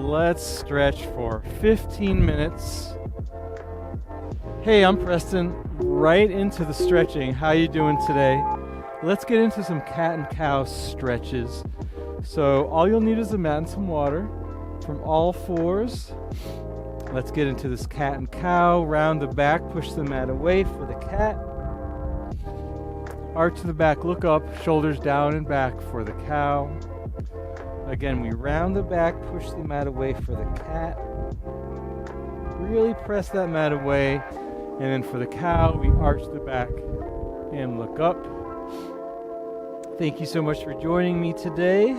let's stretch for 15 minutes. Hey, I'm Preston, right into the stretching. How you doing today? Let's get into some cat and cow stretches. So all you'll need is a mat and some water. From all fours, let's get into this cat and cow. Round the back, push the mat away for the cat. Arch the back, look up, shoulders down and back for the cow. Again, we round the back, push the mat away for the cat. Really press that mat away. And then for the cow, we arch the back and look up. Thank you so much for joining me today.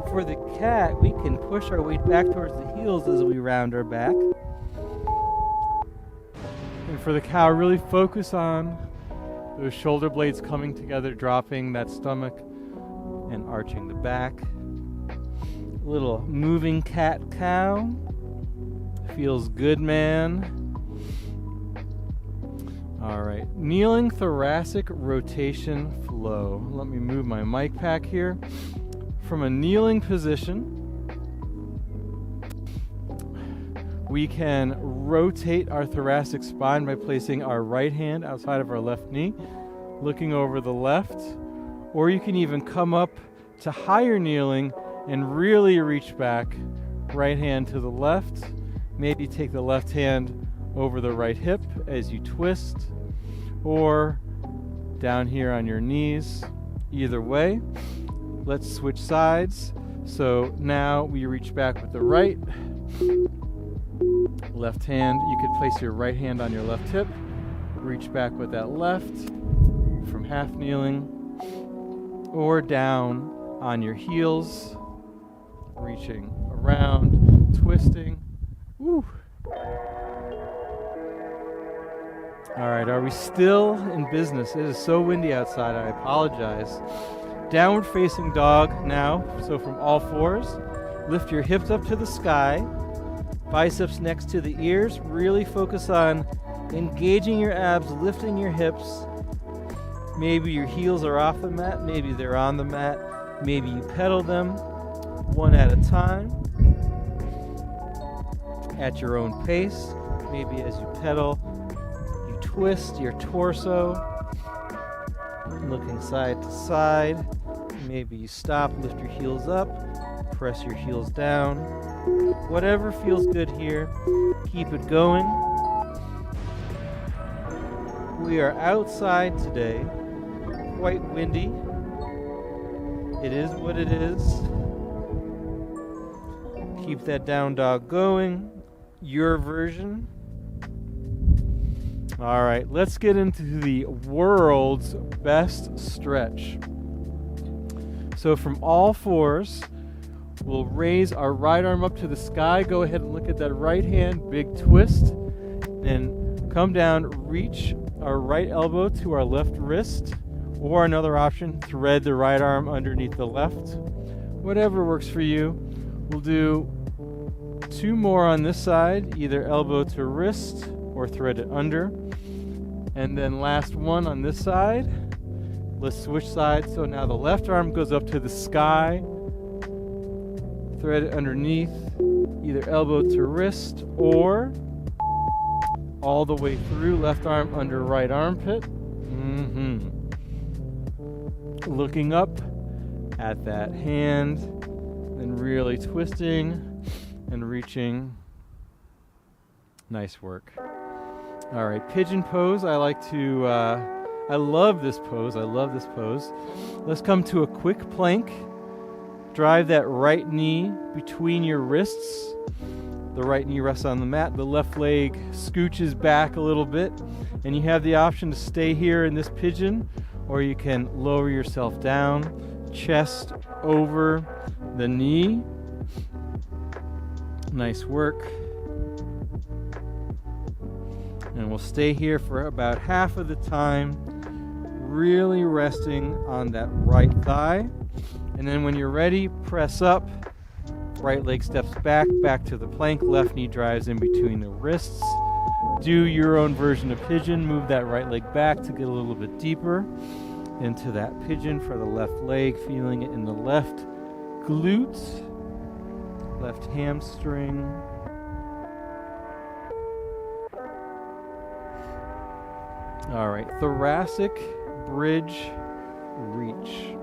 For the cat, we can push our weight back towards the heels as we round our back. And for the cow, really focus on those shoulder blades coming together, dropping that stomach and arching the back. Little moving cat-cow. Feels good, man. All right, kneeling thoracic rotation flow. Let me move my mic pack here. From a kneeling position, we can rotate our thoracic spine by placing our right hand outside of our left knee, looking over the left, or you can even come up to higher kneeling and really reach back. Right hand to the left, maybe take the left hand over the right hip as you twist, or down here on your knees. Either way, let's switch sides. So now we reach back with the right. Left hand, you could place your right hand on your left hip, reach back with that left from half kneeling, or down on your heels, reaching around, twisting. Woo. All right, are we still in business? It is so windy outside, I apologize. Downward facing dog now. So from all fours, lift your hips up to the sky, biceps next to the ears. Really focus on engaging your abs, lifting your hips. Maybe your heels are off the mat, maybe they're on the mat. Maybe you pedal them one at a time at your own pace. Maybe as you pedal, you twist your torso, looking side to side. Maybe you stop, lift your heels up, press your heels down. Whatever feels good here, keep it going. We are outside today, quite windy. It is what it is. Keep that down dog going, your version. All right, let's get into the world's best stretch. So from all fours, we'll raise our right arm up to the sky. Go ahead and look at that right hand, big twist. Then come down, reach our right elbow to our left wrist. Or another option, thread the right arm underneath the left. Whatever works for you. We'll do 2 more on this side, either elbow to wrist or thread it under. And then last one on this side. Let's switch sides. So now the left arm goes up to the sky. Thread it underneath, either elbow to wrist or all the way through, left arm under right armpit. Looking up at that hand, then really twisting and reaching. Nice work. All right, pigeon pose. I love this pose. Let's come to a quick plank. Drive that right knee between your wrists. The right knee rests on the mat. The left leg scooches back a little bit. And you have the option to stay here in this pigeon, or you can lower yourself down, chest over the knee. Nice work. And we'll stay here for about half of the time, really resting on that right thigh. And then when you're ready, press up. Right leg steps back to the plank. Left knee drives in between the wrists. Do your own version of pigeon. Move that right leg back to get a little bit deeper into that pigeon for the left leg. Feeling it in the left glutes. left hamstring. All right, thoracic bridge reach.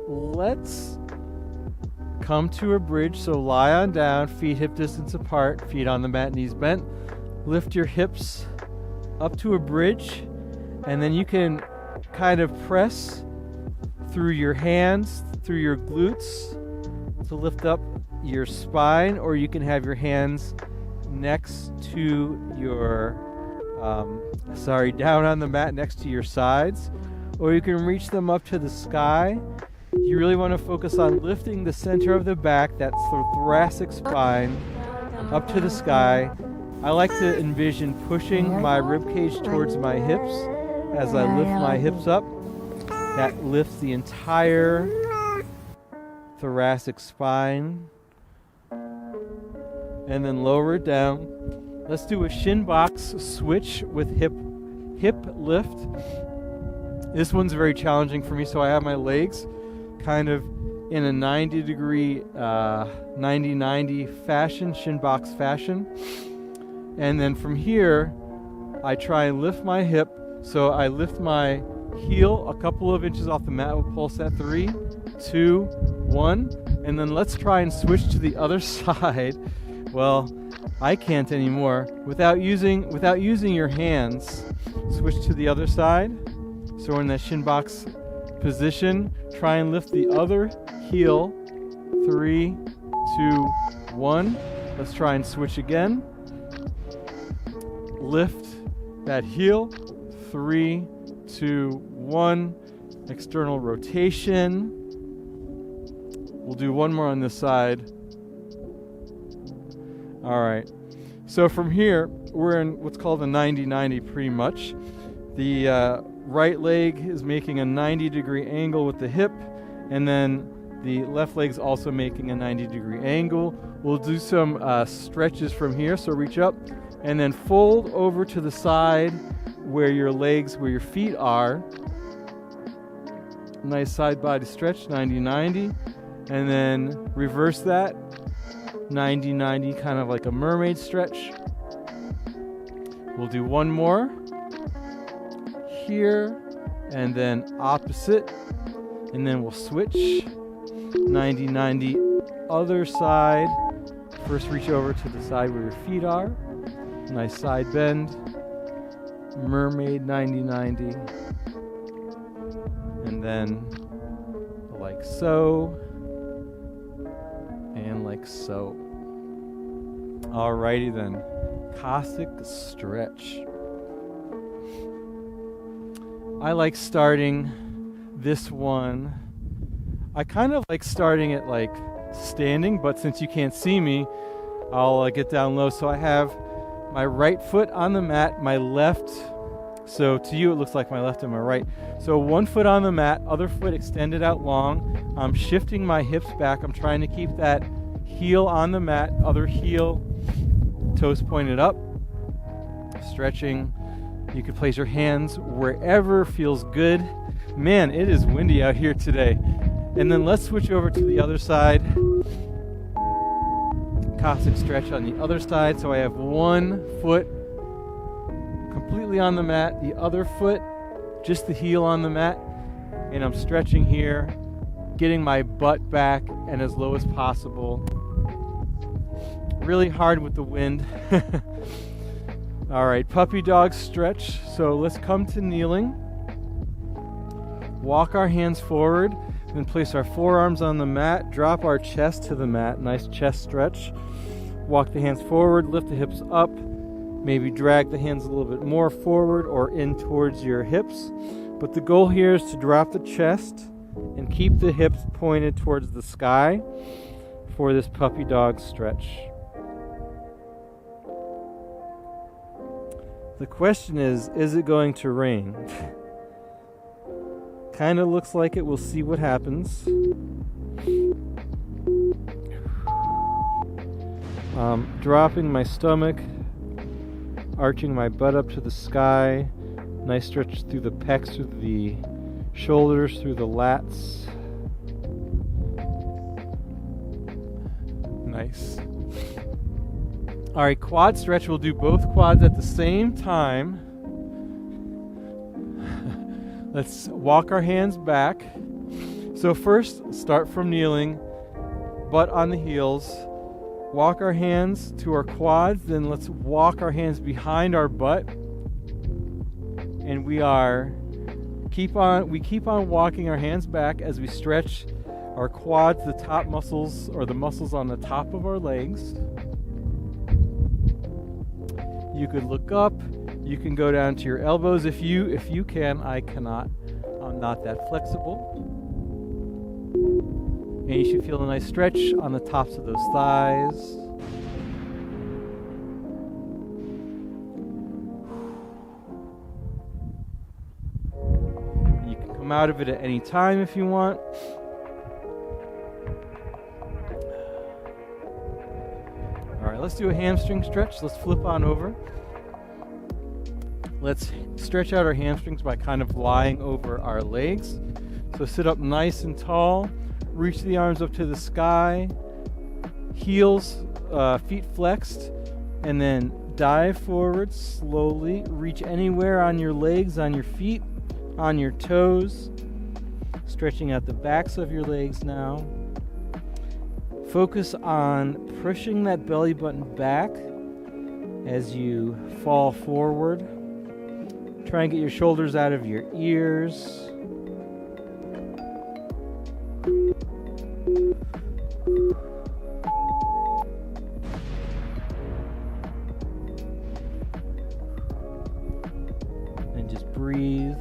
Let's come to a bridge, so lie on down, feet hip distance apart, feet on the mat, knees bent. Lift your hips up to a bridge, and then you can kind of press through your hands, through your glutes to lift up your spine, or you can have your hands next to your, down on the mat next to your sides, or you can reach them up to the sky. You really want to focus on lifting the center of the back, that's the thoracic spine, up to the sky. I like to envision pushing my rib cage towards my hips as I lift my hips up. That lifts the entire thoracic spine. And then lower it down. Let's do a shin box switch with hip lift. This one's very challenging for me, so I have my legs kind of in a 90-degree, 90-90 fashion, shin box fashion. And then from here, I try and lift my hip. So I lift my heel a couple of inches off the mat. We'll pulse at 3, 2, 1. And then let's try and switch to the other side. Well, I can't anymore. Without using your hands, switch to the other side. So we're in that shin box position. Try and lift the other heel. 3, 2, 1. Let's try and switch again. Lift that heel. 3, 2, 1. External rotation. We'll do one more on this side. All right. So from here, we're in what's called a 90-90 pretty much. The right leg is making a 90-degree angle with the hip, and then the left leg's also making a 90-degree angle. We'll do some stretches from here. So reach up and then fold over to the side where your feet are. Nice side body stretch, 90-90. And then reverse that, 90-90, kind of like a mermaid stretch. We'll do one more here, and then opposite, and then we'll switch, 90-90, other side. First reach over to the side where your feet are. Nice side bend, mermaid 90-90, and then like so, and like so. Alrighty then, Cossack stretch. I like starting this one. I kind of like starting it like standing, but since you can't see me, I'll get down low. So I have my right foot on the mat, my left, so to you it looks like my left and my right. So one foot on the mat, other foot extended out long. I'm shifting my hips back. I'm trying to keep that heel on the mat, other heel, toes pointed up, stretching. You can place your hands wherever feels good. Man, it is windy out here today. And then let's switch over to the other side. Cossack stretch on the other side. So I have one foot completely on the mat, the other foot, just the heel on the mat. And I'm stretching here, getting my butt back and as low as possible. Really hard with the wind. All right, puppy dog stretch. So let's come to kneeling. Walk our hands forward, then place our forearms on the mat. Drop our chest to the mat. Nice chest stretch. Walk the hands forward, lift the hips up. Maybe drag the hands a little bit more forward or in towards your hips. But the goal here is to drop the chest and keep the hips pointed towards the sky for this puppy dog stretch. The question is it going to rain? Kind of looks like it. We'll see what happens. Dropping my stomach, arching my butt up to the sky. Nice stretch through the pecs, through the Shoulders through the lats. Nice. All right, quad stretch. We'll do both quads at the same time. Let's walk our hands back. So first, start from kneeling, butt on the heels. Walk our hands to our quads, then let's walk our hands behind our butt. And we keep on walking our hands back as we stretch our quads, the top muscles or the muscles on the top of our legs. You could look up, you can go down to your elbows if you can. I cannot. I'm not that flexible. And you should feel a nice stretch on the tops of those thighs. You can come out of it at any time if you want. All right, let's do a hamstring stretch. Let's flip on over. Let's stretch out our hamstrings by kind of lying over our legs. So sit up nice and tall. Reach the arms up to the sky, heels, feet flexed, and then dive forward slowly. Reach anywhere on your legs, on your feet, on your toes. Stretching out the backs of your legs now. Focus on pushing that belly button back as you fall forward. Try and get your shoulders out of your ears. And just breathe.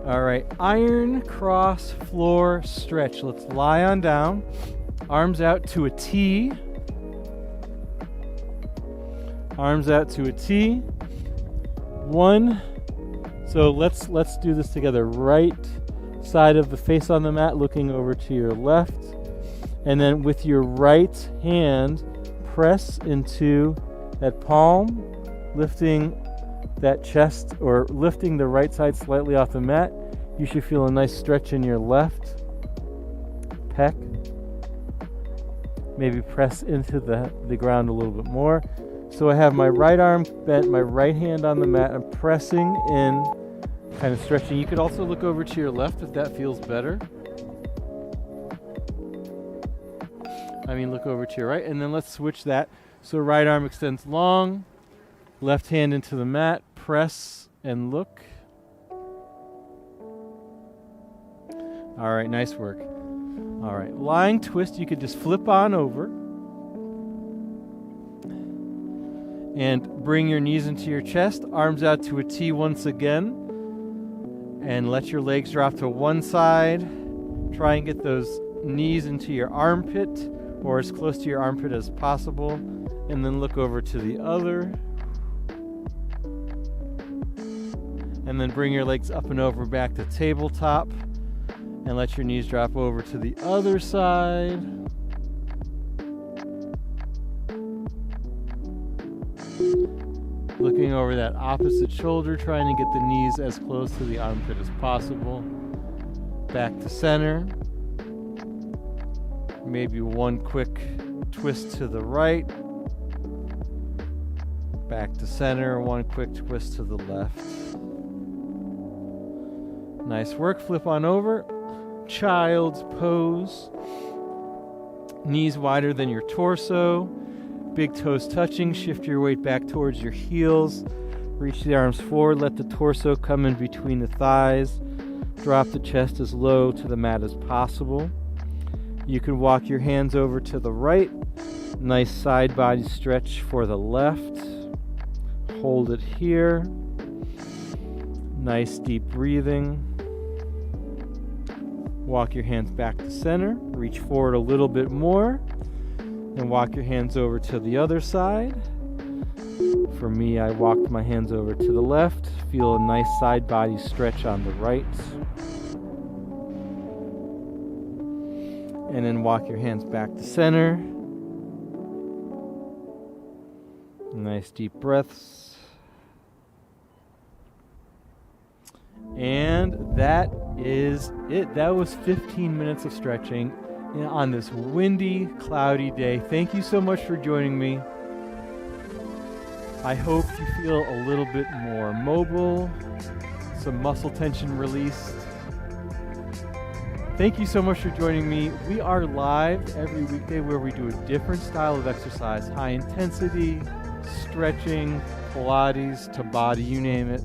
All right, iron cross floor stretch. Let's lie on down, arms out to a T. Arms out to a T. One. So let's do this together. Right side of the face on the mat, looking over to your left, and then with your right hand, press into that palm, lifting that chest or lifting the right side slightly off the mat. You should feel a nice stretch in your left pec. Maybe press into the ground a little bit more. So I have my right arm bent, my right hand on the mat. I'm pressing in, kind of stretching. You could also look over to your left if that feels better. Look over to your right, and then let's switch that. So right arm extends long, left hand into the mat, press and look. All right, nice work. All right, lying twist, you could just flip on over and bring your knees into your chest, arms out to a T once again, and let your legs drop to one side. Try and get those knees into your armpit or as close to your armpit as possible, and then look over to the other. And then bring your legs up and over back to tabletop and let your knees drop over to the other side. Looking over that opposite shoulder, trying to get the knees as close to the armpit as possible. Back to center. Maybe one quick twist to the right. Back to center, one quick twist to the left. Nice work, flip on over. Child's pose. Knees wider than your torso. Big toes touching, shift your weight back towards your heels. Reach the arms forward, let the torso come in between the thighs. Drop the chest as low to the mat as possible. You can walk your hands over to the right. Nice side body stretch for the left. Hold it here. Nice deep breathing. Walk your hands back to center. Reach forward a little bit more. And walk your hands over to the other side. For me, I walked my hands over to the left. Feel a nice side body stretch on the right. And then walk your hands back to center. Nice deep breaths. And that is it. That was 15 minutes of stretching on this windy, cloudy day. Thank you so much for joining me. I hope you feel a little bit more mobile, some muscle tension released. Thank you so much for joining me. We are live every weekday where we do a different style of exercise, high intensity, stretching, Pilates, Tabata, you name it.